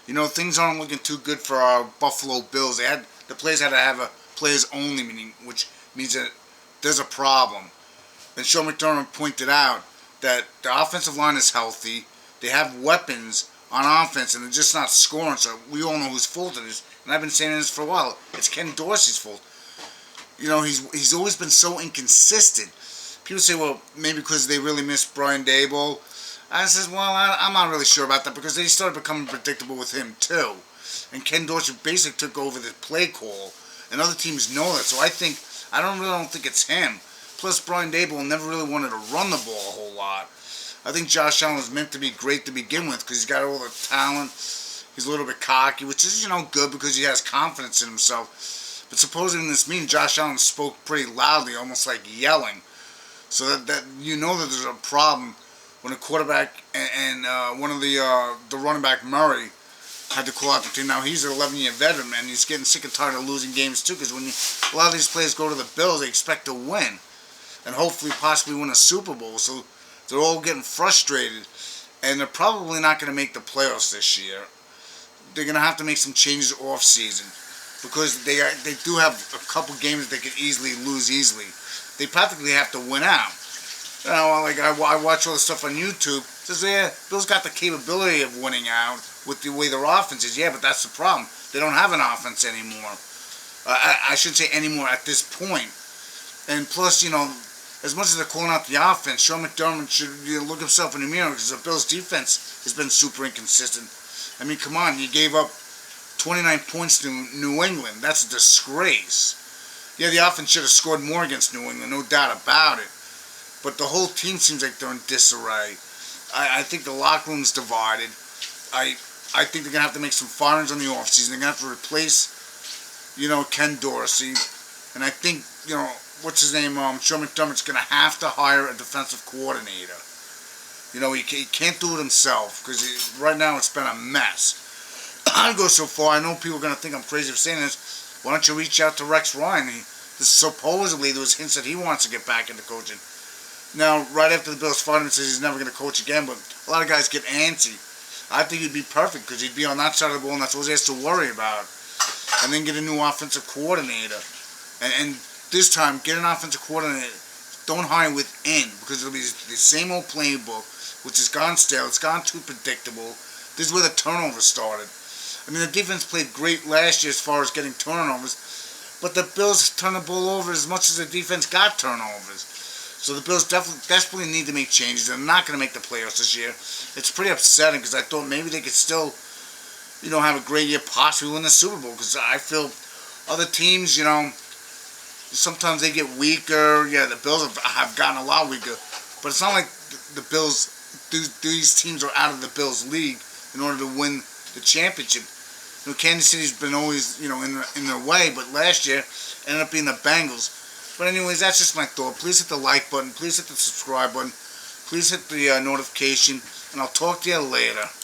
Things aren't looking too good for our Buffalo Bills. The players had to have a players only meeting, which means that there's a problem. And Sean McDermott pointed out that the offensive line is healthy. They have weapons on offense, and they're just not scoring. So we all know whose fault it is. And I've been saying this for a while. It's Ken Dorsey's fault. He's always been so inconsistent. People say, well, maybe because they really miss Brian Daboll. I says, well, I'm not really sure about that because they started becoming predictable with him too. And Ken Dorsey basically took over the play call, and other teams know that. So I don't think it's him. Plus, Brian Daboll never really wanted to run the ball a whole lot. I think Josh Allen was meant to be great to begin with because he's got all the talent. He's a little bit cocky, which is, good because he has confidence in himself. But supposedly in this meeting, Josh Allen spoke pretty loudly, almost like yelling. So that that there's a problem when a quarterback and one of the running back, Murray, had to call out the team. Now, he's an 11-year veteran, and he's getting sick and tired of losing games, too, because when a lot of these players go to the Bills, they expect to win and hopefully possibly win a Super Bowl. So they're all getting frustrated, and they're probably not going to make the playoffs this year. They're going to have to make some changes off-season because they do have a couple games they could easily lose easily. They practically have to win out. Like I watch all the stuff on YouTube. It says, yeah, Bills got the capability of winning out with the way their offense is. Yeah, but that's the problem. They don't have an offense anymore. I shouldn't say anymore at this point. And plus, as much as they're calling out the offense, Sean McDermott should look himself in the mirror because the Bills' defense has been super inconsistent. I mean, come on, you gave up 29 points to New England. That's a disgrace. Yeah, the offense should have scored more against New England, no doubt about it. But the whole team seems like they're in disarray. I think the locker room's divided. I think they're going to have to make some firings on the offseason. They're going to have to replace, Ken Dorsey. And I think, what's his name? Sean McDermott's going to have to hire a defensive coordinator. He can't do it himself because right now it's been a mess. I'd go so far. I know people are going to think I'm crazy for saying this. Why don't you reach out to Rex Ryan? Supposedly there was hints that he wants to get back into coaching. Now, right after the Bills fired him, says he's never going to coach again, but a lot of guys get antsy. I think he'd be perfect because he'd be on that side of the ball and that's all he has to worry about. And then get a new offensive coordinator. And this time, get an offensive coordinator. Don't hire within because it'll be the same old playbook, which has gone stale. It's gone too predictable. This is where the turnovers started. I mean, the defense played great last year as far as getting turnovers, but the Bills turned the ball over as much as the defense got turnovers. So the Bills desperately need to make changes. They're not going to make the playoffs this year. It's pretty upsetting because I thought maybe they could still, have a great year, possibly win the Super Bowl. Because I feel other teams, sometimes they get weaker. Yeah, the Bills have gotten a lot weaker. But it's not like the Bills, these teams are out of the Bills league in order to win the championship. Kansas City's been always, in their way. But last year, ended up being the Bengals. But anyways, that's just my thought. Please hit the like button. Please hit the subscribe button. Please hit the notification. And I'll talk to you later.